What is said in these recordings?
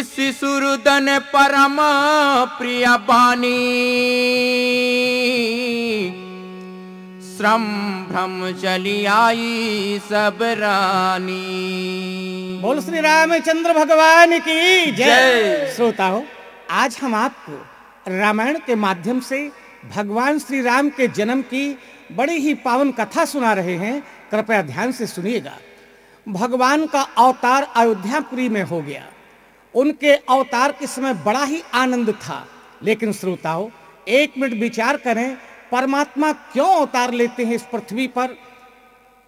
शिशुरुदन परम प्रिय बानी, श्रम भ्रम चली आई सब रानी। बोल श्री रामचंद्र भगवान की जय। श्रोताओं, आज हम आपको रामायण के माध्यम से भगवान श्री राम के जन्म की बड़ी ही पावन कथा सुना रहे हैं। कृपया ध्यान से सुनिएगा। भगवान का अवतार अयोध्यापुरी में हो गया। उनके अवतार के समय बड़ा ही आनंद था। लेकिन श्रोताओं, एक मिनट विचार करें, परमात्मा क्यों अवतार लेते हैं इस पृथ्वी पर?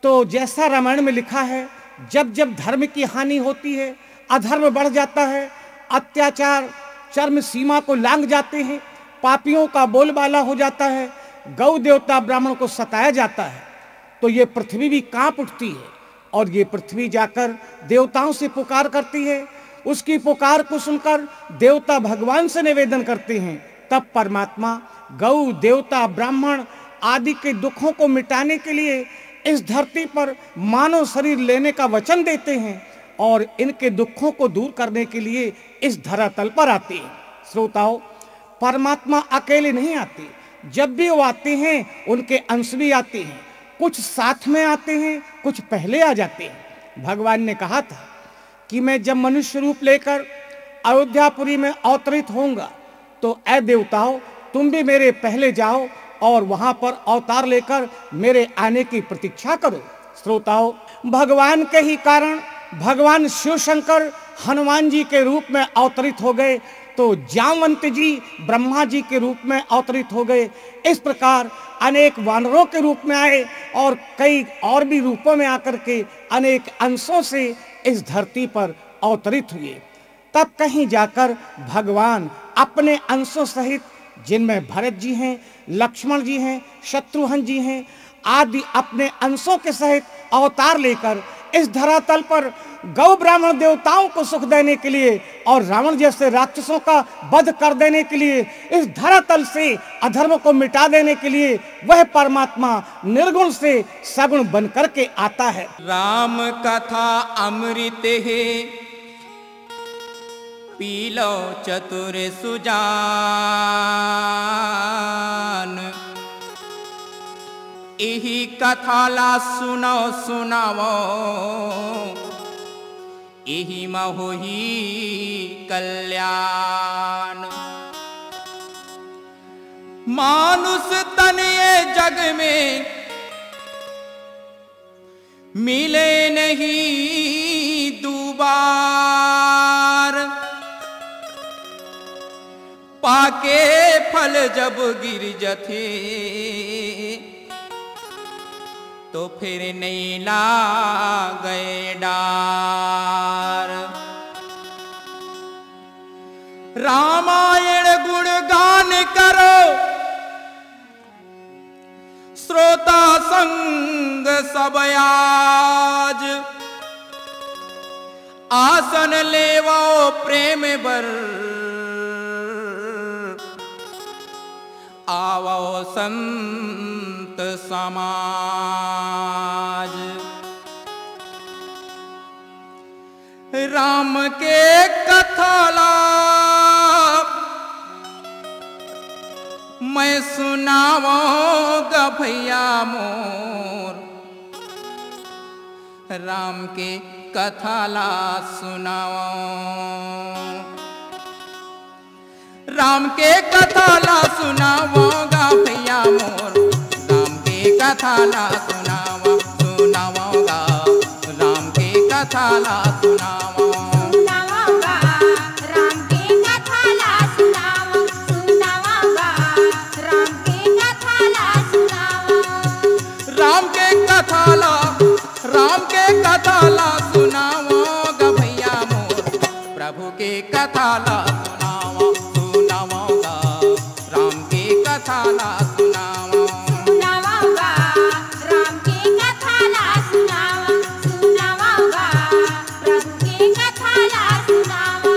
तो जैसा रामायण में लिखा है, जब जब धर्म की हानि होती है, अधर्म बढ़ जाता है, अत्याचार चरम सीमा को लांघ जाते हैं, पापियों का बोलबाला हो जाता है, गौ देवता ब्राह्मण को सताया जाता है, तो ये पृथ्वी भी कांप उठती है और ये पृथ्वी जाकर देवताओं से पुकार करती है। उसकी पुकार को सुनकर देवता भगवान से निवेदन करते हैं। तब परमात्मा गौ देवता ब्राह्मण आदि के दुखों को मिटाने के लिए इस धरती पर मानव शरीर लेने का वचन देते हैं और इनके दुखों को दूर करने के लिए इस धरातल पर आते हैं। श्रोताओं, परमात्मा अकेले नहीं आते। जब भी वो आते हैं, उनके अंश भी आते हैं। कुछ साथ में आते हैं, कुछ पहले आ जाते हैं। भगवान ने कहा था कि मैं जब मनुष्य रूप लेकर अयोध्यापुरी में अवतरित होऊंगा, तो ऐ देवताओं, तुम भी मेरे पहले जाओ और वहां पर अवतार लेकर मेरे आने की प्रतीक्षा करो। श्रोताओं, भगवान के ही कारण भगवान शिव शंकर हनुमान जी के रूप में अवतरित हो गए, तो जामवंत जी ब्रह्मा जी के रूप में अवतरित हो गए। इस प्रकार अनेक वानरों के रूप में आए और कई और भी रूपों में आकर के अनेक अंशों से इस धरती पर अवतरित हुए। तब कहीं जाकर भगवान अपने अंशों सहित, जिनमें भरत जी हैं, लक्ष्मण जी हैं, शत्रुघ्न जी हैं आदि, अपने अंशों के सहित अवतार लेकर इस धरातल पर गौ ब्राह्मण देवताओं को सुख देने के लिए और रावण जैसे राक्षसों का वध कर देने के लिए, इस धरातल से अधर्म को मिटा देने के लिए वह परमात्मा निर्गुण से सगुण बन करके आता है। राम कथा अमृत है, पी लो चतुर सुजान। यही कथा ला सुनो सुनावो, यही महोही कल्याण। मानुष तन ये जग में मिले नहीं दुबार, पाके फल जब गिर जथे, तो फिर नहीं लागे डार। रामायण गुणगान करो, श्रोता संग सब आज। आसन लेवो प्रेम बर, आवो संत समाज। राम के कथा लाभ मैं सुनाऊंगा भैया मोर। राम के कथा ला सुनाओ, राम के कथा ला सुनाऊंगा भैया मोर। राम के कथा ला सुनावा सुनाऊंगा, राम के कथा ला सुनावा सुनाऊंगा, राम के कथा ला सुनावा सुनाऊंगा, राम के कथा ला सुनावा। राम के कथा ला, राम के कथा ला सुनाऊंगा भैया मोर। प्रभु के कथा ला कथा ला सुनावा, सुनाऊंगा, राम के कथा ला सुनावा सुनाऊंगा, प्रभु के कथा ला सुनावा।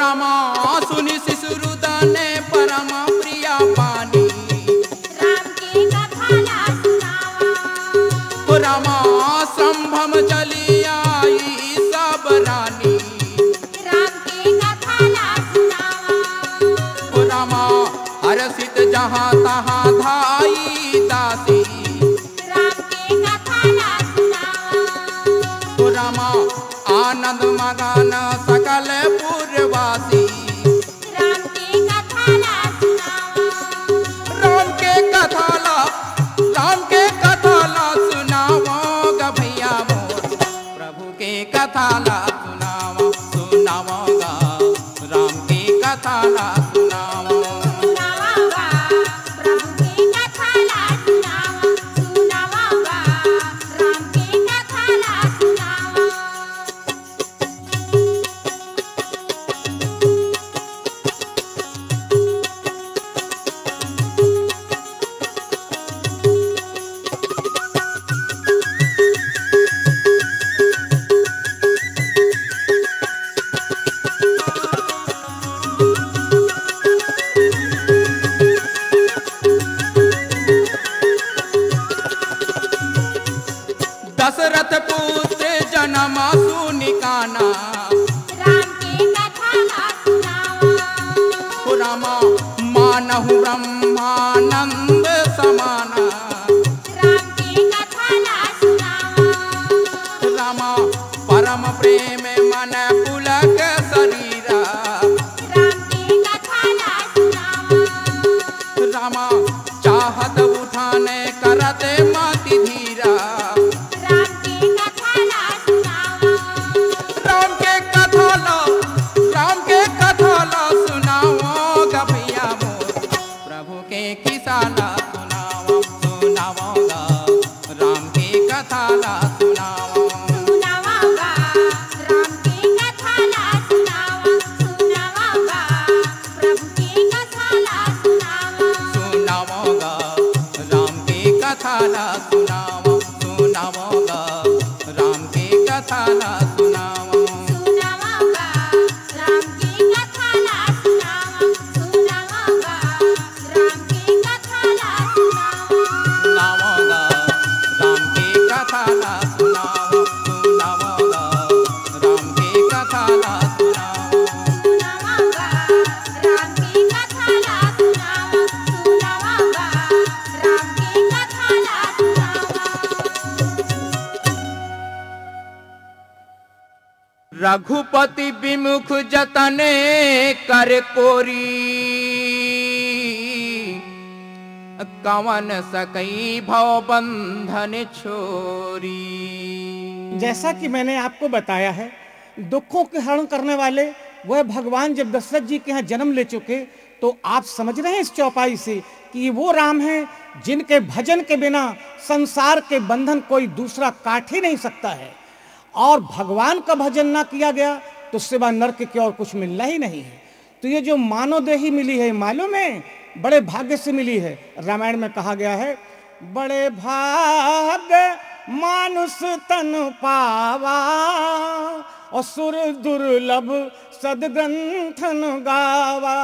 रामा सुनि शिशुरुदने परम प्रिया पानी। राम के कथाला सुनावा। रामा संभ्रम चली आई सब रानी। राम के कथाला सुनावा। रामा हर्षित जहाँ तहाँ धाई दासी। राम के कथाला सुनावा। रामा आनंद मगन सकल पुरवासी। राम के कथाला सुनावा। राम के कथाला सुनावो ग भैया मोर। प्रभु के कथाला सुनावो सुनावो गा। राम के कथाला सुनावो। सुनावा प्रभु के कथाला सुनावा। सुनावा राम के कथाला सुनावा। दशरथ पुत्र जन्म सुनि काना। राम के कथाला सुनावा। रामा मानहु ब्रह्मानंद समाना। राम के कथाला सुनावा। रामा परम प्रेम मन पुलक शरीरा। राम के कथाला सुनावा। रामा चाहत उठाने करते मति धीरा। राम के कथाला सुनावा। राम के कथाला सुनाओ ग भैया मोर। प्रभु के किसाला सुनाओ सुनाओ गा। राम के कथाला सुनाओ। सुनावा राम के कथाला सुनावा। सुनावा प्रभु के कथाला सुनावा। सुनाओ गा। राम के कथाला सुनाओ सुनाओ गा। राम के कथाला सुनाओ। सुनावा राम के कथाला सुनावा। सुनावा राम के कथाला सुनावा। सुनाओ गा। राम के कथाला सुनाओ सुनाओ गा। राम के कथाला सुनाओ। सुनावा राम के कथाला सुनावा। सुनावा राम के कथाला सुनावा। रघुपति विमुख जतने कर कोरी। कवन सकई भव बंधन छोरी। जैसा कि मैंने आपको बताया है, दुखों के हरण करने वाले वह भगवान जब दशरथ जी के यहाँ जन्म ले चुके, तो आप समझ रहे हैं इस चौपाई से कि ये वो राम हैं जिनके भजन के बिना संसार के बंधन कोई दूसरा काट ही नहीं सकता है। और भगवान का भजन ना किया गया तो सिवा नरक के और कुछ मिलना ही नहीं है। तो ये जो मानवदेही मिली है, मालूम है बड़े भाग्य से मिली है। रामायण में कहा गया है, बड़े भाग्य मानुष तन पावा और सुर दुर्लभ सदग्रंथन गावा।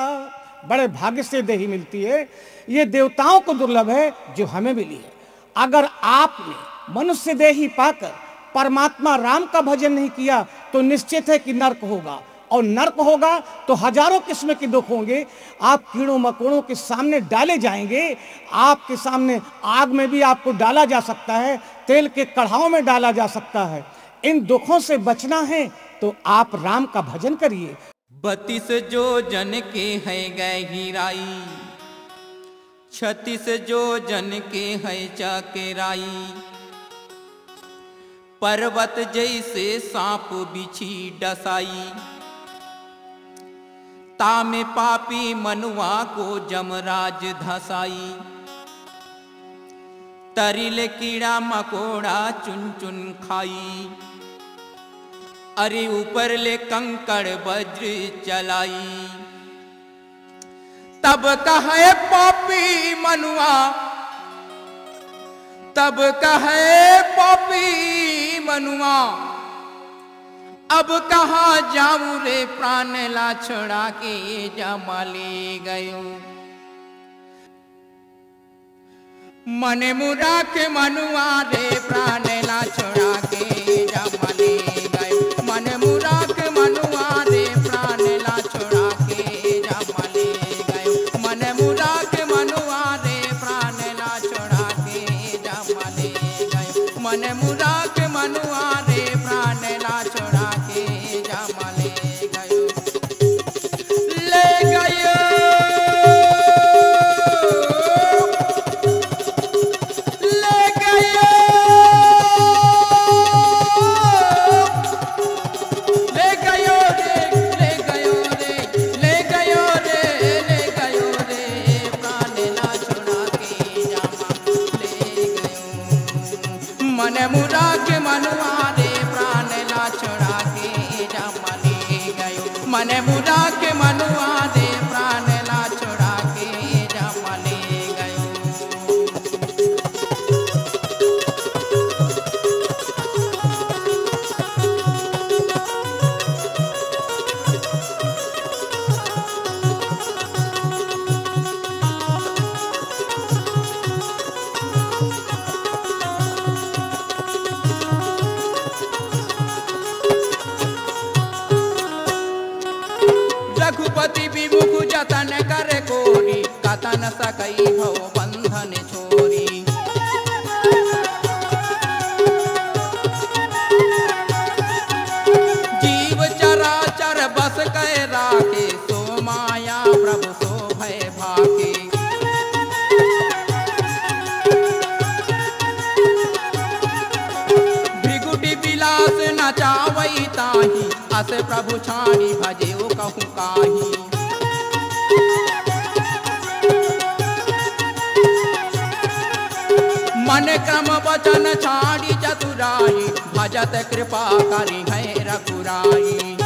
बड़े भाग्य से देही मिलती है। ये देवताओं को दुर्लभ है जो हमें मिली है। अगर आपने मनुष्य देही पाकर परमात्मा राम का भजन नहीं किया तो निश्चित है कि नरक होगा, और नरक होगा तो हजारों किस्म के दुख होंगे। आप कीड़ों मकोड़ों के सामने डाले जाएंगे, आपके सामने आग में भी आपको डाला जा सकता है, तेल के कढ़ाओं में डाला जा सकता है। इन दुखों से बचना है तो आप राम का भजन करिए। 32 जो जन के है गहराई, 36 जो जन के है चकेराई। पर्वत जैसे सांप बिछी डसाई, तामे पापी मनुआ को जमराज धसाई। तरिल कीड़ा मकोड़ा चुन चुन खाई, अरे ऊपर ले कंकड़ वज्र चलाई। तब कहे पापी मनुआ, तब कहे पापी मनुआ, अब कहाँ जाऊं रे प्राण ला छोड़ा के जमले गयो। मन मुरा के मनुआ रे प्राण ला छोड़ा के जमले गयो। मन मुरा के मनुआ रे प्राण ला छोड़ा के जमले गयो। मन मुरा के मनुआ रे प्राण ला छोड़ा के जमले गयो। मन मुरा के मनुआ रे प्राण ला छोड़ा के जमले गयो। ले गयो मन मुरा के मनुआ रे प्राण ला छोड़ा के जमले गयो। मन मुरा के मनुआ रे प्राण ला छोड़ा के जमले गयो। रघुपति विमुख जतन कर कोरी, कतन सकई भव बंधन छोरी। जीव चराचर बस कै राखे, सो माया प्रभु सो भय भाके। भृगुटी विलास नचावई ताही, अस प्रभु छाड़ी भजेऊ कहूँ काही। मन क्रम वचन छाड़ी चतुराई, भजत कृपा करी है रघुराई।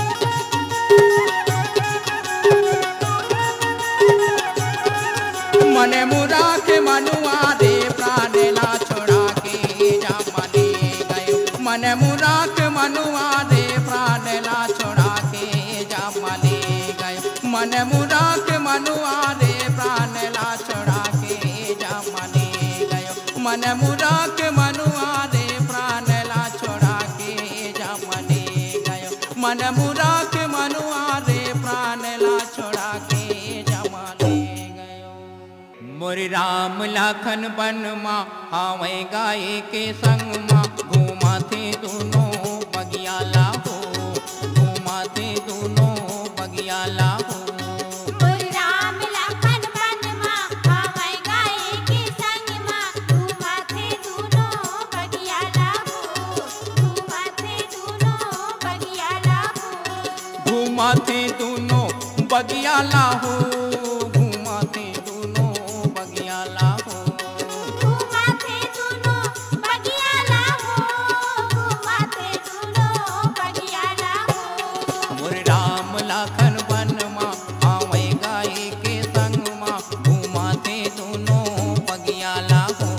मन मुरा के मनुआ रे प्राण ला छोड़ा के जमले गयो। मन मुरा के मनुआ रे प्राण ला छोड़ा के जमले गयो। मन मुरा के मनुआ रे प्राण ला छोड़ा के जमले गयो। मन मुरा के मनुआ रे प्राण ला छोड़ा के जमले गयो। मन मुरा के मनुआ रे प्राण ला छोड़ा के जमले गयो। मोरे राम लखन वन माँ हावे गाय के संग माँ, घूमा थे दोनों बगिया लाहो। घूमा थे दोनों बगिया लाहो। मोरे राम लखन वन माँ हावै गाय के संग माँ, घूमा थे दोनों बगिया लाहो। घूमा थे दोनों बगिया लाहो। घूमा थे दोनों बगिया लाहो। घूमा थे दोनों बगिया लाहो। घूमा थे दोनों बगिया लाहो। घूमा थे दोनों बगिया लाहो। मोरे राम लखन वन माँ हावे गाय के संग माँ, घूमा थे दोनों बगिया लाहो।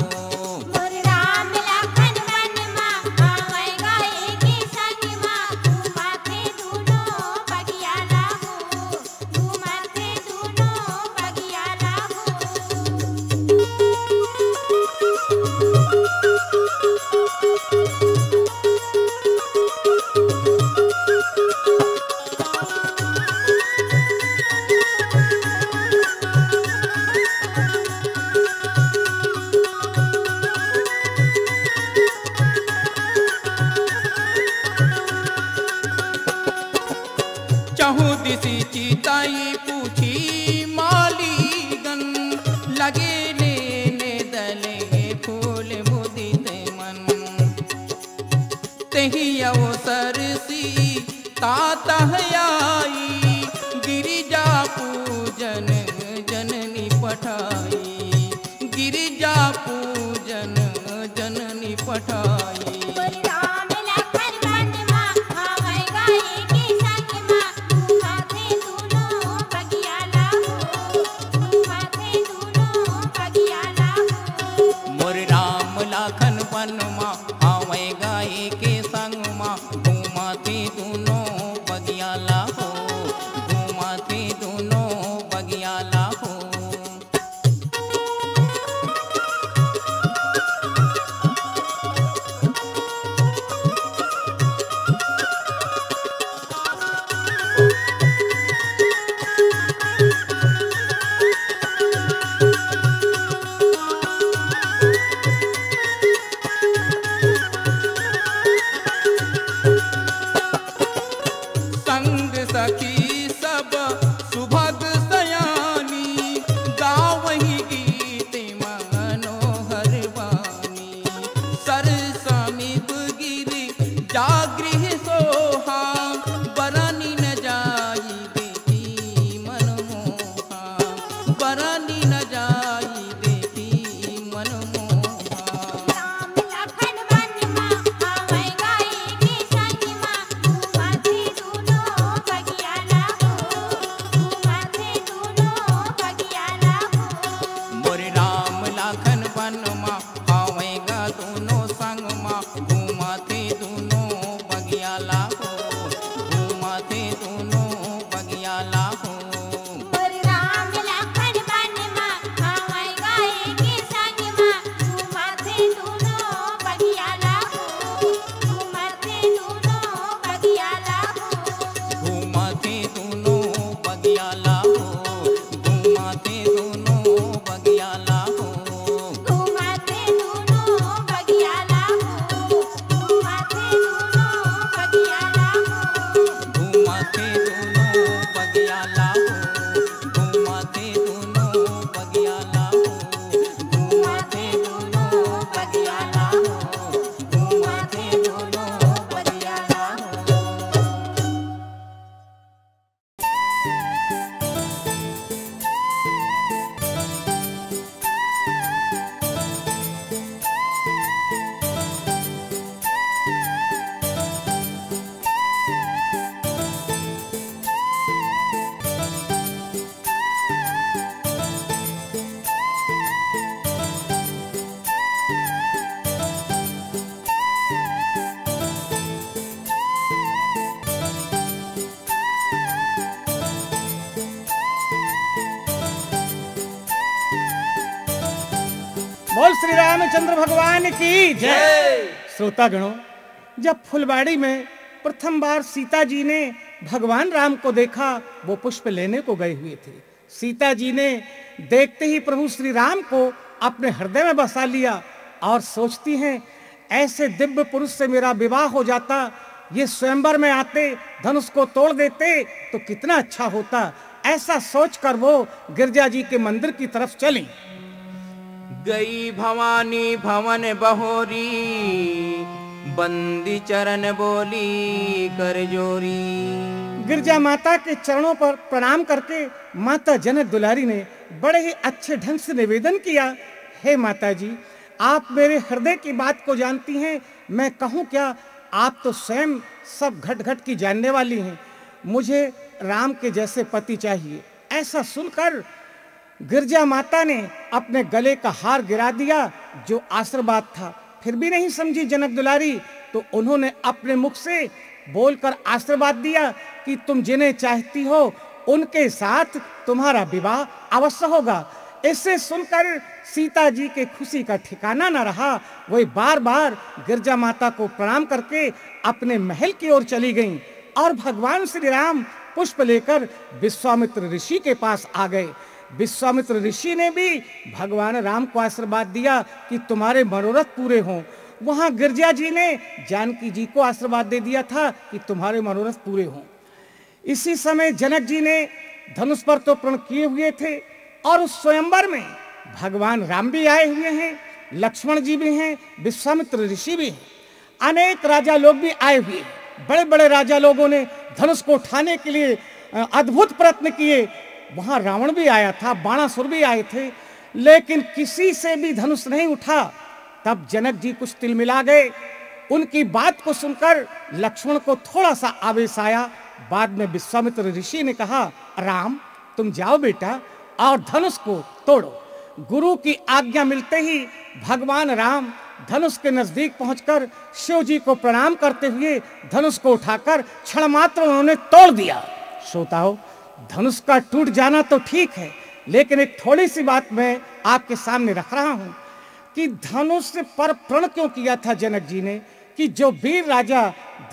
मोरे राम लखन वन माँ हावै गाय के संग माँ, घूमा थे दोनों बगिया लाहो। घूमा थे दोनों बगिया लाहो। चहु दिसी चिताई पूछी मालीगन, लगे लेने दले फूल मुदित मन। तही अवसर सी तातह आई, गिरिजा पूजन जननी पठाई। गिरिजा पूजन जननी पठाई। मोरे राम लखन वन माँ हावै गाय के संग माँ, घूमा थे दोनों बगिया लाहो। घूमा थे दोनों बगिया लाहो। मोरे राम लखन वन माँ हावे गाय के संग माँ, घूमा थे दोनों बोल श्री रामचंद्र भगवान की जय। श्रोतागणों, जब फुलवाड़ी में प्रथम बार सीता जी ने भगवान राम को देखा, वो पुष्प लेने को गए हुए थे। सीता जी ने देखते ही प्रभु श्री राम को अपने हृदय में बसा लिया और सोचती हैं, ऐसे दिव्य पुरुष से मेरा विवाह हो जाता, ये स्वयंवर में आते, धनुष को तोड़ देते तो कितना अच्छा होता। ऐसा सोचकर वो गिरजा जी के मंदिर की तरफ चली। गई भवानी भवन बहोरी, बंदी चरण बोली कर जोरी। गिरजा माता के चरणों पर प्रणाम करके माता जनक दुलारी ने बड़े ही अच्छे ढंग से निवेदन किया, हे माता जी, आप मेरे हृदय की बात को जानती हैं, मैं कहूँ क्या, आप तो स्वयं सब घट घट की जानने वाली हैं। मुझे राम के जैसे पति चाहिए। ऐसा सुनकर गिरजा माता ने अपने गले का हार गिरा दिया जो आशीर्वाद था। फिर भी नहीं समझी जनक दुलारी, तो उन्होंने अपने मुख से बोलकर आशीर्वाद दिया कि तुम जिन्हें चाहती हो उनके साथ तुम्हारा विवाह अवश्य होगा। इसे सुनकर सीता जी के खुशी का ठिकाना न रहा। वही बार बार गिरजा माता को प्रणाम करके अपने महल की ओर चली गईं और भगवान श्री राम पुष्प लेकर विश्वामित्र ऋषि के पास आ गए। विश्वामित्र ऋषि ने भी भगवान राम को आशीर्वाद दिया कि तुम्हारे मनोरथ पूरे हों। वहां गिरजा जी ने जानकी जी को आशीर्वाद दे दिया था कि तुम्हारे मनोरथ पूरे हों। इसी समय जनक जी ने धनुष पर तो प्रण किए हुए थे और उस स्वयंवर में भगवान राम भी आए हुए हैं, लक्ष्मण जी भी हैं, विश्वामित्र ऋषि भी हैं, अनेक राजा लोग भी आए हुए हैं। बड़े बड़े राजा लोगों ने धनुष को उठाने के लिए अद्भुत प्रयत्न किए। वहां रावण भी आया था, बाणासुर भी आए थे, लेकिन किसी से भी धनुष नहीं उठा। तब जनक जी कुछ तिलमिला गए। उनकी बात को सुनकर लक्ष्मण को थोड़ा सा आवेश आया। बाद में विश्वामित्र ऋषि ने कहा, राम तुम जाओ बेटा और धनुष को तोड़ो। गुरु की आज्ञा मिलते ही भगवान राम धनुष के नजदीक पहुंचकर शिव जी को प्रणाम करते हुए धनुष को उठाकर क्षण मात्र उन्होंने तोड़ दिया। श्रोताओ, धनुष का टूट जाना तो ठीक है, लेकिन एक थोड़ी सी बात मैं आपके सामने रख रहा हूं कि धनुष पर प्रण क्यों किया था जनक जी ने कि जो वीर राजा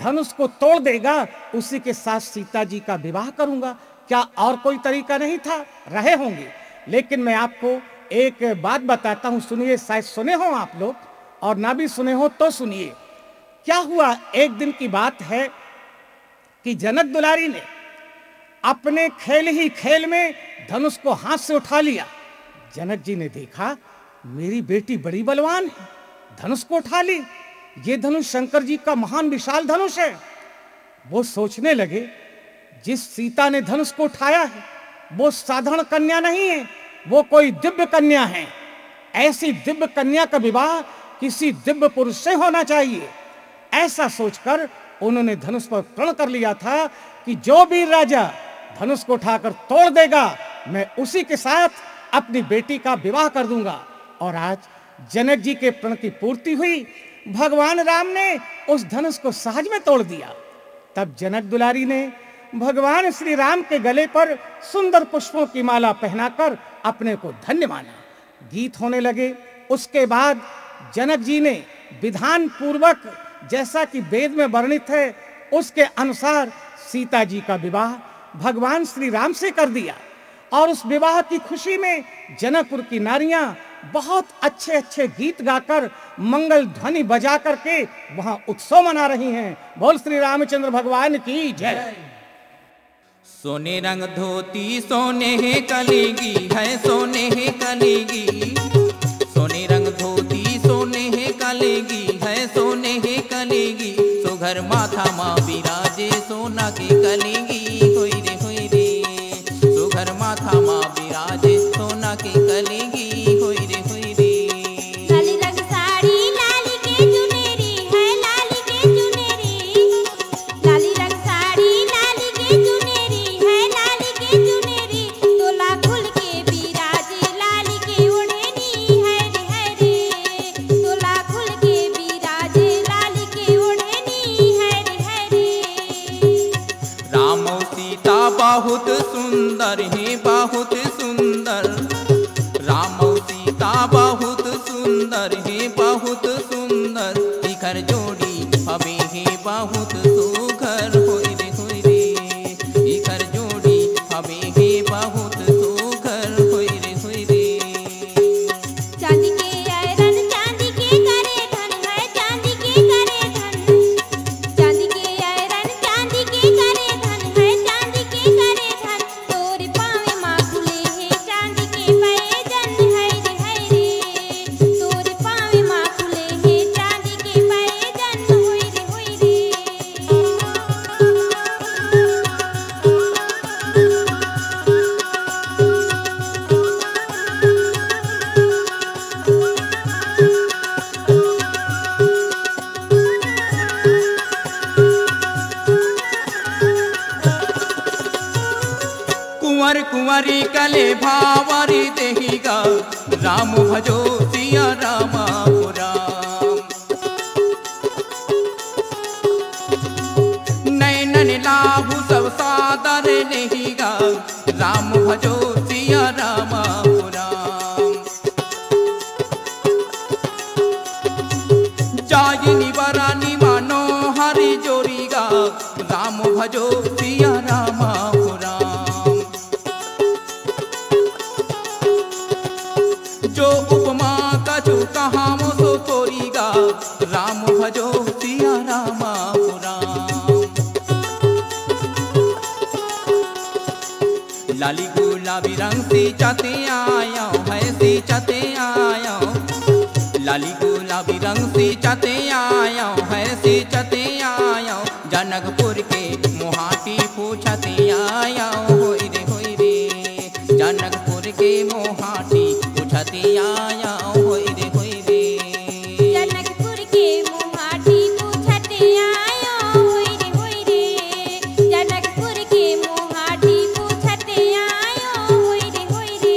धनुष को तोड़ देगा उसी के साथ सीता जी का विवाह करूंगा। क्या और कोई तरीका नहीं था? रहे होंगे, लेकिन मैं आपको एक बात बताता हूं, सुनिए। शायद सुने हो आप लोग, और ना भी सुने हो तो सुनिए। क्या हुआ, एक दिन की बात है कि जनक दुलारी ने अपने खेल ही खेल में धनुष को हाथ से उठा लिया। जनक जी ने देखा मेरी बेटी बड़ी बलवान है, धनुष को उठा ली। ये धनुष शंकर जी का महान विशाल धनुष है। वो सोचने लगे, जिस सीता ने धनुष को उठाया है वो साधारण कन्या नहीं है, वो कोई दिव्य कन्या है। ऐसी दिव्य कन्या का विवाह किसी दिव्य पुरुष से होना चाहिए। ऐसा सोचकर उन्होंने धनुष पर प्रण कर लिया था कि जो भी राजा धनुष को उठाकर तोड़ देगा मैं उसी के साथ अपनी बेटी का विवाह कर दूंगा। और आज जनक जी के प्रण की पूर्ति हुई। भगवान राम ने उस धनुष को सहज में तोड़ दिया। तब जनक दुलारी ने भगवान श्री राम के गले पर सुंदर पुष्पों की माला पहनाकर अपने को धन्य माना। गीत होने लगे। उसके बाद जनक जी ने विधान पूर्वक, जैसा कि वेद में वर्णित है, उसके अनुसार सीता जी का विवाह भगवान श्री राम से कर दिया। और उस विवाह की खुशी में जनकपुर की नारियां बहुत अच्छे अच्छे गीत गाकर, मंगल ध्वनि बजा करके वहां उत्सव मना रही हैं। बोल श्री रामचंद्र भगवान की जय। सोने रंग धोती सोने कलेगी है, सोने कलेगी। सोने रंग धोती सोने कलेगी है, सोने कलेगी। सुघर माथा माँ विराजे सोना की कलेगी। होई रे सुघर माथा माँ विराजे सोना की कलेगी। होई रे लाली रंग साड़ी लाली के चुनेरी है, लाली के चुनेरी। लाली रंग साड़ी लाली के चुनेरी है, लाली के चुनेरी। तोला खुल के बिराजे लाली के ओढ़नी है रे। तोला खुल के बिराजे लाली के ओढ़नी है रे। राम और सीता बहुत सुंदर है, बहुत सुंदर। राम और सीता बहुत सुंदर सुघर होई रे इकर जोड़ी हमें के बहुत सुघर होई रे चांदी के आयरन चांदी के करे धन है चांदी के करे धन चांदी के आयरन चांदी के करे धन है चांदी के करे धन तोरे पावे माँ खुले है चांदी के पैजन है रे तोरे पावे माँ खुले है चांदी के पैजन होई रे कुंवर कुंवरी कले भावरी देहिगा राम भजो सिया रामा पुराम नैनन लाभु सब सादर नेहिगा राम भजो सिया रामा पुराम जायिनी वरानी मानो हरि जोरीगा राम भजो सिया रामा पुराम जो उपमा कछु कहाँ सो तोरीगा राम भजो सिया रामा पुराम लाली गुलाबी रंग से चते आया है से चते आया लाली गुलाबी रंग से चते आया है से चते आया जनकपुर के मोहाटी पूछते आया होई रे जनकपुर के मोहाटी पूछते आया होई रे जनकपुर के मोहाटी पूछते आया होई रे जनकपुर के मोहाटी पूछते आया होई रे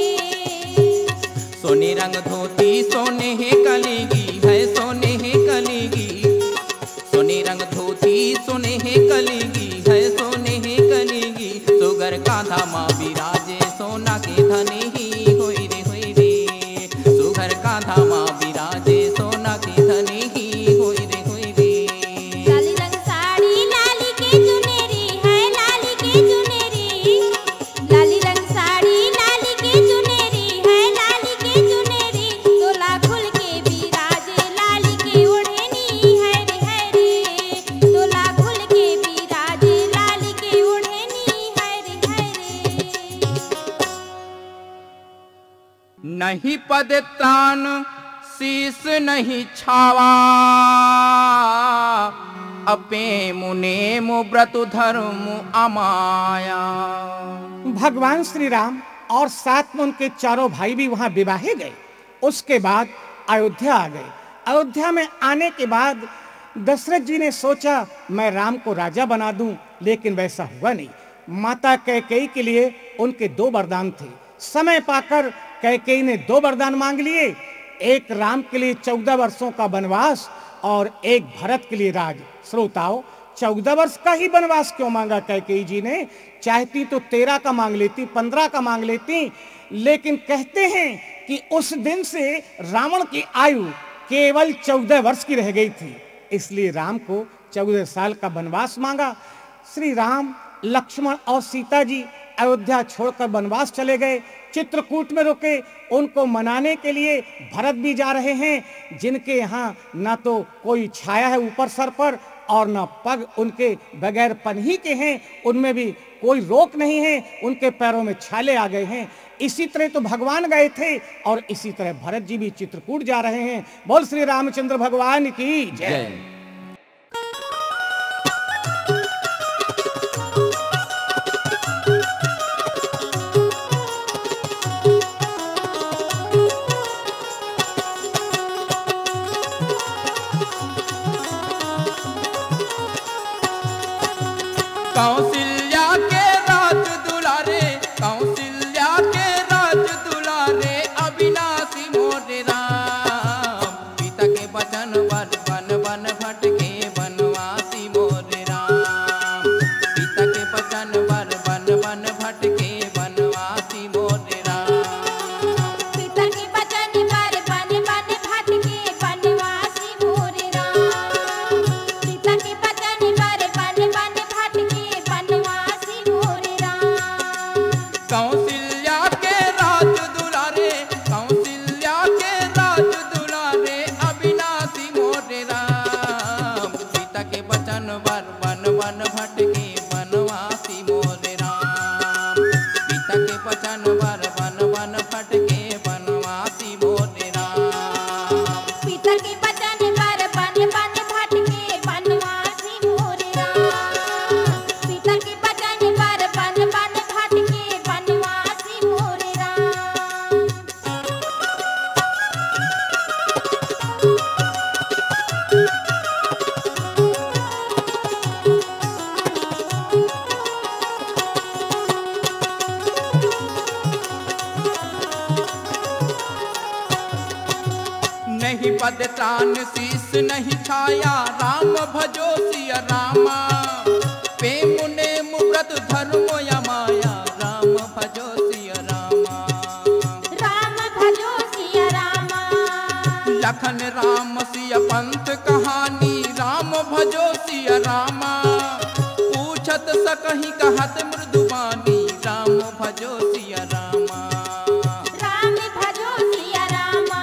सोने रंग धोती सोने है कलेगी है सोने है कलेगी सोने रंग धोती सोने है कलेगी है सोने है कलेगी सुगर कांधा माँ विराजे सोना के धने ही होई रे सुगर कांधा माँ विराजे सोना के धने ही होई रे लाली रंग साड़ी लाली के चुनेरी है लाली के चुनेरी लाली रंग साड़ी लाली के चुनेरी है लाली के चुनेरी तोला खुल के बिराजे लाली के ओढ़नी है रे तोला खुल के बिराजे लाली के ओढ़नी है रे नहीं पद तान शीस नहीं छावा अपे मुने व्रत धर्म अमाया भगवान श्री राम और साथ में उनके चारों भाई भी वहां विवाहे गए। उसके बाद अयोध्या आ गए। अयोध्या में आने के बाद दशरथ जी ने सोचा मैं राम को राजा बना दूं, लेकिन वैसा हुआ नहीं। माता कैकेयी के लिए उनके 2 वरदान थे। समय पाकर कैकेयी ने 2 वरदान मांग लिए, एक राम के लिए 14 वर्षों का वनवास और एक भरत के लिए राज। श्रोताओ, 14 वर्ष का ही वनवास क्यों मांगा कैकेयी जी ने? चाहती तो 13 का मांग लेती, 15 का मांग लेती, लेकिन कहते हैं कि उस दिन से रावण की आयु केवल 14 वर्ष की रह गई थी, इसलिए राम को 14 साल का वनवास मांगा। श्री राम, लक्ष्मण और सीता जी अयोध्या छोड़कर वनवास चले गए। चित्रकूट में रुके। उनको मनाने के लिए भरत भी जा रहे हैं, जिनके यहाँ ना तो कोई छाया है ऊपर सर पर और ना पग उनके बगैर पन्ही के हैं, उनमें भी कोई रोक नहीं है, उनके पैरों में छाले आ गए हैं। इसी तरह तो भगवान गए थे और इसी तरह भरत जी भी चित्रकूट जा रहे हैं। बोल श्री रामचंद्र भगवान की जय। कौशल्या के राज दुलारे, कौशल्या के राज दुलारे, अविनाशी मोरे राम। पिता के वचन वर बन बन भटके बनवासी मोरे राम। पिता के वचन वर बन बन भटके बनवासी मोरे राम। पिता के वचन पर बन बन भटके बनवासी मोरे राम। पिता के वचन पर बन बन बन भटके बनवासी मोरे राम। पिता के वचन पर बन बन भटके बनवासी मोरे राम। पिता के वचन पर बन बन भटके बनवासी मोरे राम। पिता के वचन पर बन बन भटके बनवासी मोरे राम। नहीं पद त्राण शीस नहीं छाया राम भजो सिया रामा। प्रेम नेम व्रत धर्म या माया राम भजो सिया रामा। राम भजो सिया रामा। लखन राम सिया पंथ कहानी राम भजो सिया रामा। पूछत सकहि कहत मृदुबानी राम भजो सिया रामा। राम भजो सिया रामा।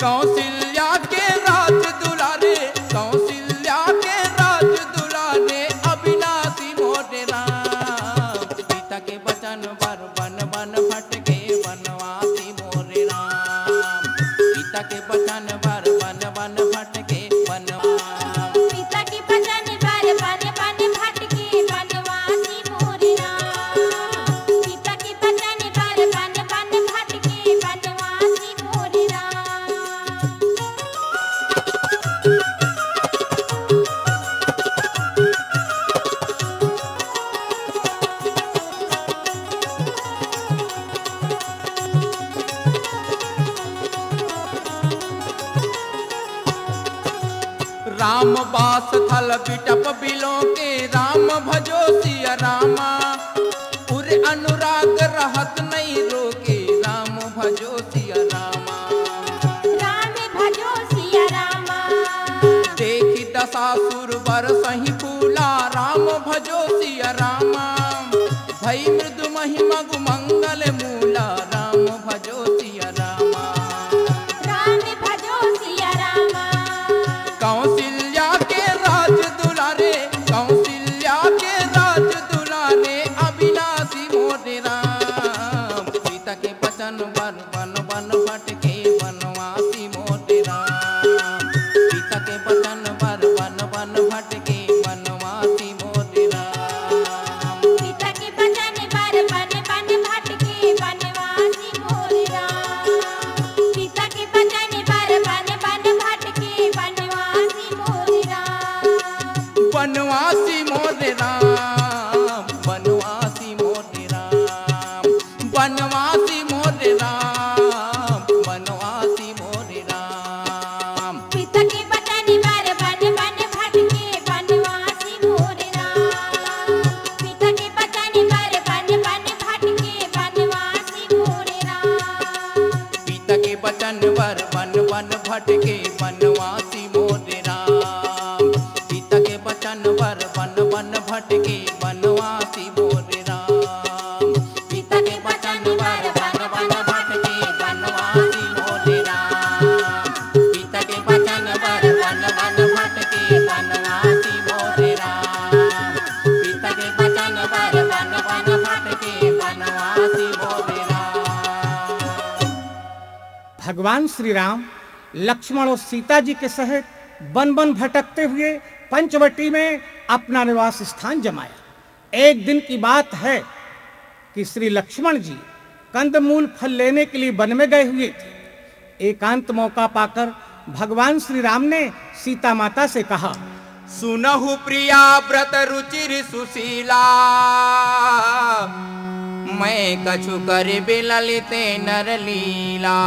कौशल्या के राज दुलारे कौशल्या के राज दुलारे अविनाशी मोरे राम। पिता के वचन पर बन बन भटके बनवासी मोरे राम। पिता के वचन पर बन बन भटके बनवासी। पिता के वचन पर बन बन भटके बनवासी मोरे राम। पिता के वचन पर बन बन भटके बनवासी मोरे राम। राम बास थल बिटप बिलो के राम भजो सिया रामा। उर अनुराग रहत नहीं रोके राम भजो सिया रामा। राम भजो सिया रामा। देखी दशासुर बर सही फूला राम भजो सिया रामा। भई मृदु महिमा मंगल मूला राम भजो सिया रामा। राम भजो सिया रामा। कौशल्या के राज दुलारे कौशल्या के राज दुलारे अविनाशी मोरे राम। पिता के वचन पर बन बन भटके बनवासी मोरे राम। पिता के वचन पर बन बन भटके बनवासी मोरे राम। पिता के वचन पर बन बन भटके बनवासी मोरे राम। पिता के वचन पर बन बन भटके बनवासी मोरे राम। बनवासी मोरे राम। बनवासी मोरे राम। बनवासी मोरे राम। बनवासी मोरे राम। पिता के वचन पर बन बन भटके बनवासी मोरे राम। पिता के वचन पर बन बन भटके बनवासी मोरे राम। पिता के वचन पर बन बन भटके बनवासी मोरे राम। पिता के वचन पर बन बन भटके बनवासी मोरे राम। पिता के वचन पर बन बन भटके बनवासी मोरे राम। पिता के वचन पर बन बन भटके बनवासी मोरे राम। पिता के वचन पर बन बन भटके बनवासी मोरे राम। भगवान श्री राम लक्ष्मण और सीता जी के सहित वन वन भटकते हुए पंचवटी में अपना निवास स्थान जमाया। एक दिन की बात है कि श्री लक्ष्मण जी कंदमूल फल लेने के लिए वन में गए हुए थे। एकांत मौका पाकर भगवान श्री राम ने सीता माता से कहा, सुनहु प्रिया व्रत रुचिर सुशीला। मैं कछु कर ललिते नर लीला।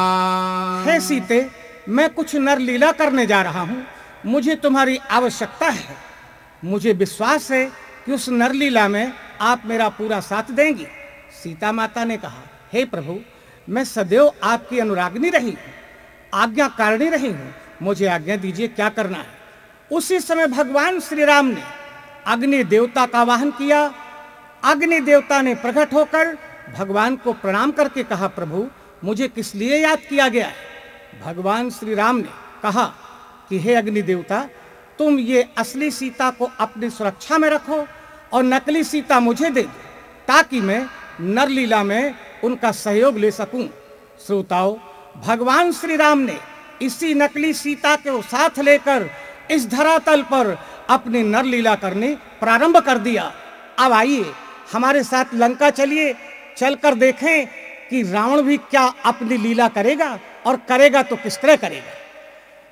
हे सीते, मैं कुछ नर लीला करने जा रहा हूँ, मुझे तुम्हारी आवश्यकता है। मुझे विश्वास है कि उस नरलीला में आप मेरा पूरा साथ देंगी। सीता माता ने कहा, हे प्रभु, मैं सदैव आपकी अनुरागिनी रही हूँ, आज्ञाकारिणी रही हूँ, मुझे आज्ञा दीजिए क्या करना है। उसी समय भगवान श्री राम ने अग्नि देवता का वाहन किया। अग्नि देवता ने प्रकट होकर भगवान को प्रणाम करके कहा, प्रभु मुझे किस लिए याद किया गया है। भगवान श्री राम ने कहा कि हे अग्नि देवता, तुम ये असली सीता को अपनी सुरक्षा में रखो और नकली सीता मुझे दे दो, ताकि मैं नरलीला में उनका सहयोग ले सकूं। श्रोताओं, भगवान श्री राम ने इसी नकली सीता को साथ लेकर इस धरातल पर अपनी नरलीला करनी प्रारंभ कर दिया। अब आइए हमारे साथ लंका चलिए, चलकर देखें कि रावण भी क्या अपनी लीला करेगा, और करेगा तो किस तरह करेगा।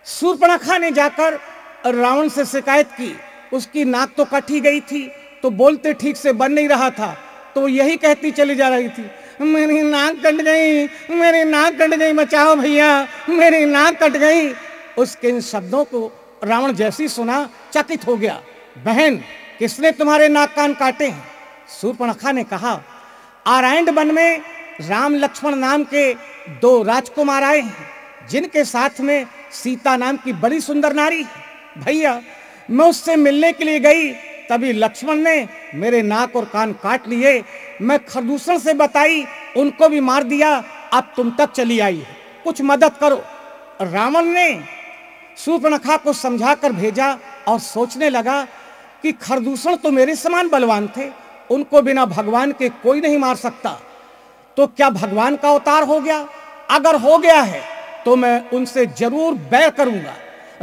शूर्पणखा ने जाकर रावण से शिकायत की। उसकी नाक तो कटी गई थी, तो बोलते ठीक से बन नहीं रहा था, तो यही कहती चली जा रही थी, मेरी नाक कट गई, मेरी नाक कट गई, बचाओ भैया, मेरी नाक कट गई। उसके इन शब्दों को रावण जैसी सुना चकित हो गया। बहन, किसने तुम्हारे नाक कान काटे हैं? शूर्पणखा ने कहा, आरण्य वन में राम लक्ष्मण नाम के 2 राजकुमार आए हैं, जिनके साथ में सीता नाम की बड़ी सुंदर नारी है। भैया, मैं उससे मिलने के लिए गई, तभी लक्ष्मण ने मेरे नाक और कान काट लिए। मैं खरदूषण से बताई, उनको भी मार दिया। अब तुम तक चली आई है, कुछ मदद करो। रावण ने शूर्पणखा को समझाकर भेजा और सोचने लगा कि खरदूषण तो मेरे समान बलवान थे, उनको बिना भगवान के कोई नहीं मार सकता। तो क्या भगवान का अवतार हो गया? अगर हो गया है तो मैं उनसे जरूर बैर करूंगा।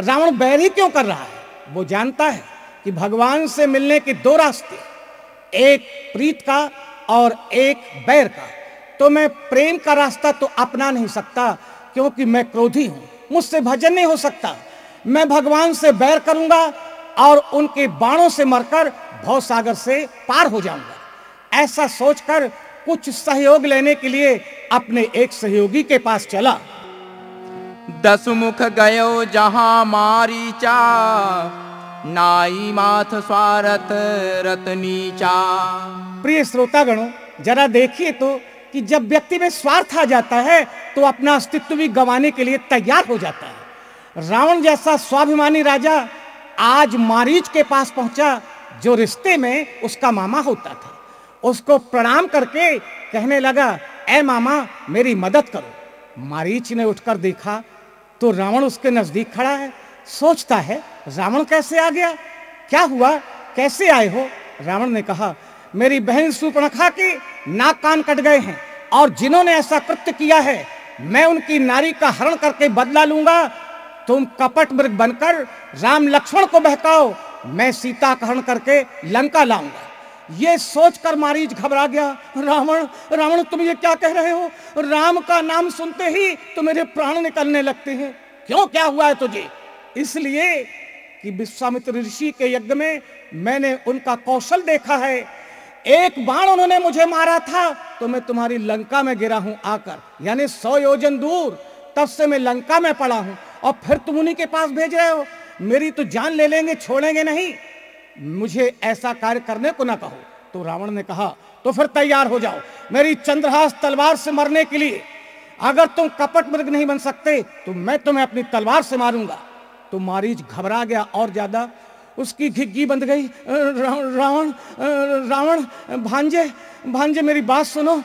रावण बैर ही क्यों कर रहा है? वो जानता है कि भगवान से मिलने के 2 रास्ते, एक प्रीत का और एक बैर का। तो मैं प्रेम का रास्ता तो अपना नहीं सकता, क्योंकि मैं क्रोधी हूं, मुझसे भजन नहीं हो सकता। मैं भगवान से बैर करूंगा और उनके बाणों से मरकर भवसागर से पार हो जाऊंगा। ऐसा सोचकर कुछ सहयोग लेने के लिए अपने एक सहयोगी के पास चला। 10 मुख गयो जहां मारीचा, नाई माथ स्वारथ रतनीचा। प्रिय श्रोतागणों, जरा देखिए तो कि जब व्यक्ति में स्वार्थ आ जाता है तो अपना अस्तित्व भी गंवाने के लिए तैयार हो जाता है। रावण जैसा स्वाभिमानी राजा आज मारीच के पास पहुंचा, जो रिश्ते में उसका मामा होता था। उसको प्रणाम करके कहने लगा, ऐ मामा, मेरी मदद करो। मारीच ने उठकर देखा तो रावण उसके नजदीक खड़ा है। सोचता है, रावण कैसे आ गया? क्या हुआ? कैसे आए हो? रावण ने कहा, मेरी बहन शूर्पणखा के नाक कान कट गए हैं, और जिन्होंने ऐसा कृत्य किया है, मैं उनकी नारी का हरण करके बदला लूंगा। तुम कपट मृग बनकर राम लक्ष्मण को बहकाओ, मैं सीता का हरण करके लंका लाऊंगा। ये सोचकर मारीच घबरा गया। रावण, रावण, तुम ये क्या कह रहे हो? राम का नाम सुनते ही तो मेरे प्राण निकलने लगते हैं। क्यों, क्या हुआ है तुझे? इसलिए कि विश्वामित्र ऋषि के यज्ञ में मैंने उनका कौशल देखा है। एक बाण उन्होंने मुझे मारा था तो मैं तुम्हारी लंका में गिरा हूं आकर, यानी 100 योजन दूर। तब से मैं लंका में पड़ा हूं, और फिर तुम उन्हीं के पास भेज रहे हो। मेरी तो जान ले लेंगे, छोड़ेंगे नहीं। मुझे ऐसा कार्य करने को ना कहो। तो रावण ने कहा, तो फिर तैयार हो जाओ मेरी चंद्रहास तलवार से मरने के लिए। अगर तुम कपट मृग नहीं बन सकते तो मैं तुम्हें अपनी तलवार से मारूंगा। तो मारीच घबरा गया और ज्यादा, उसकी घिग्गी बंध गई। रावण, रावण, भांजे, भांजे, मेरी बात सुनो।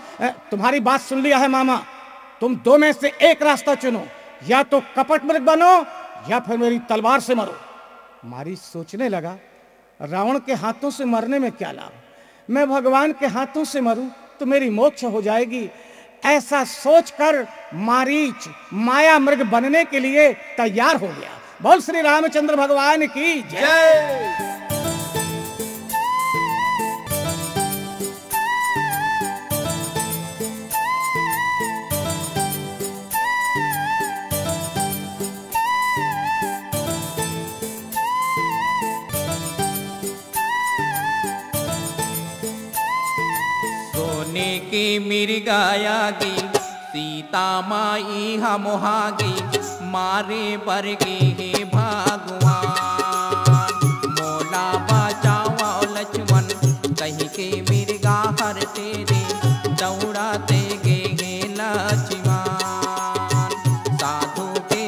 तुम्हारी बात सुन लिया है मामा, तुम 2 में से एक रास्ता चुनो, या तो कपट मृग बनो या फिर मेरी तलवार से मरो। मारीच सोचने लगा, रावण के हाथों से मरने में क्या लाभ? मैं भगवान के हाथों से मरूं तो मेरी मोक्ष हो जाएगी। ऐसा सोचकर मारीच माया मृग बनने के लिए तैयार हो गया। बोल श्री रामचंद्र भगवान की जय। सोने की मिर्गायागी सीता माई हमोहागी, मारे बरगे हे भगवान। मोला बचावा लक्ष्मण कहीं के मिर्गा हर तेरे, दौड़ाते गे हे लक्ष्मण। साधु के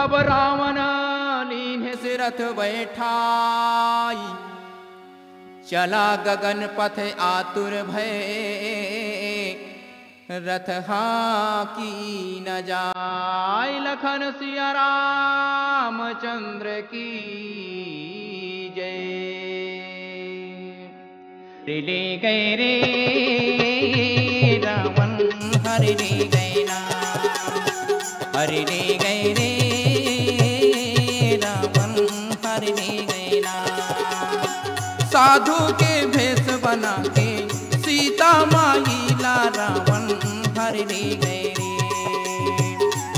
तब रावण लीन्हे से रथ बैठाई, चला गगन पथ आतुर भय, रथ हाकी न जाय। लखन सिया रामचंद्र की जय। ले गए रे रावण हरि ले गए ना, हरि ले गए रे रावण हरि ले गए ना। साधु के भेष बना के सीता माई ला रावण हरि ले गए रे।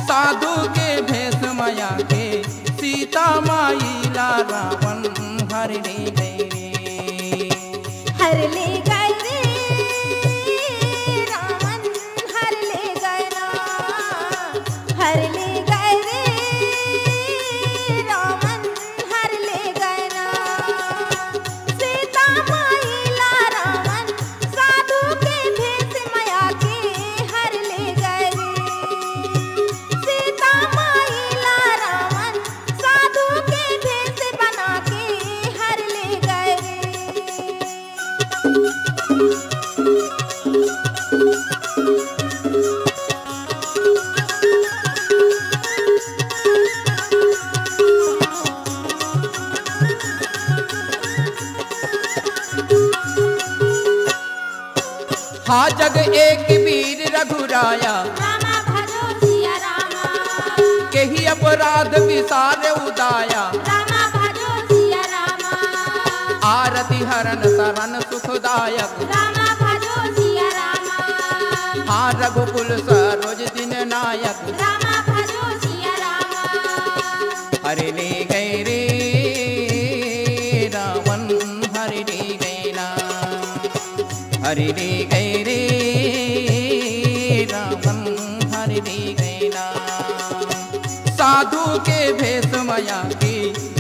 साधु के भेष माया के सीता माई ला रावण हरि ले गए रे। हर ले गए रे रावण हर ले गए ना, हर ले गए रे रावण हर ले गए ना। सीता माई ला रावण साधु के भेष माया के हर ले गए रे। सीता माई ला रावण साधु के भेष बना के हर ले गए रे। हा जग एक वीर रघुराया, रामा भजो सिया रामा, केही अपराध विसार उदाया। रामा भजो सिया रामा, आरति हरन शरण सुखदायक, रामा भजो सिया रामा, हा रघुकुल सरोज दिन नायक। रामा भजो सिया रामा। हरि ले गए रे रावण हरि ले गए ना, हरि ले गए रे रावण हरि ले गए ना। साधु के भेष माया की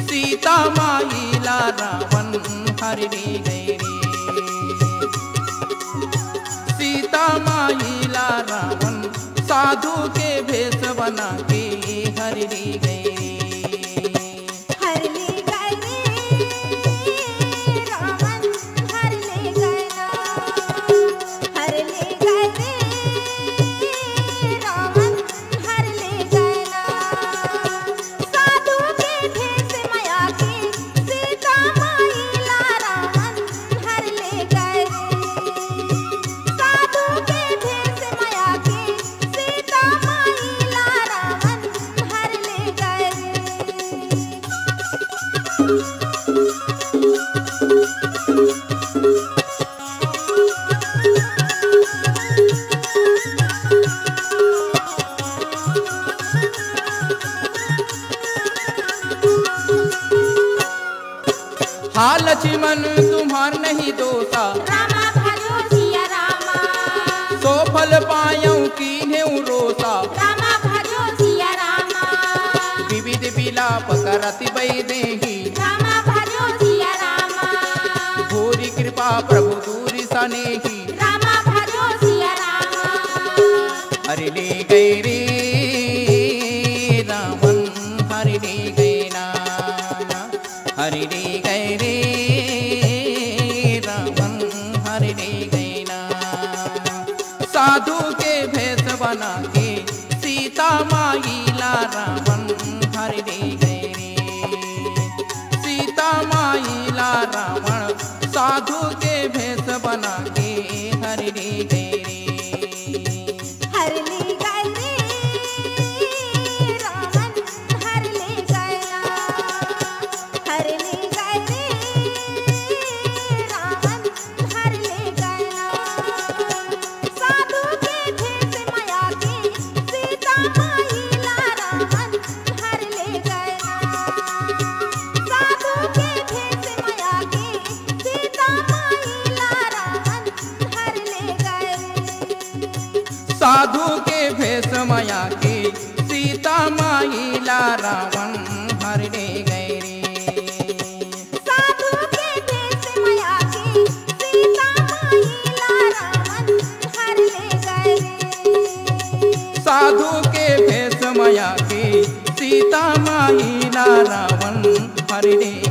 सीता माई ला रावण हरि ले गए रे। सीता माई ला रावण साधु के भेष बना के हरि ले गए रे। हर ले गए रे रावण हर ले गए ना, हर ले गए रे रावण हर ले गए ना। साधु के भेष माया के सीता माई ला रावण हर ले गए रे। साधु के भेष माया के सीता माई ला रावण हर ले गए रे। हा लक्ष्मण तुम्हार नहीं दोषा, रामा भजो सिया रामा, सो फल पायऊ कीन्हे रोसा। रामा भजो सिया रामा, विविध विलाप करति वैदेही, रामा भजो सिया रामा, भूरि कृपा प्रभु दूरि सनेही। रामा भजो सिया रामा। हरि ले गए रे रावण हरि ले गए ना, हरि ले गए रे रावण हरि ले गए ना। साधु के भेष बना के सीता माई ला रावण हरि ले गए रे। सीता माई ला रावण साधु के भेष बना के हरि ले गए रे। हर ले गए रे रावण हर ले गए ना, हर ले गए रे रावण हर ले गए ना। साधु के भेष माया के सीता माई ला रावण हर ले गए ना। साधु के भेष माया के सीता माई ला रावण हर ले गए रे। साधु के भेष माया के सीता माई ला रावण हरि ले गए रे। साधु के भेष माया के सीता माई ला रावण हर ले गए रे। साधु के भेष माया के सीता माई ला रावण हरि रे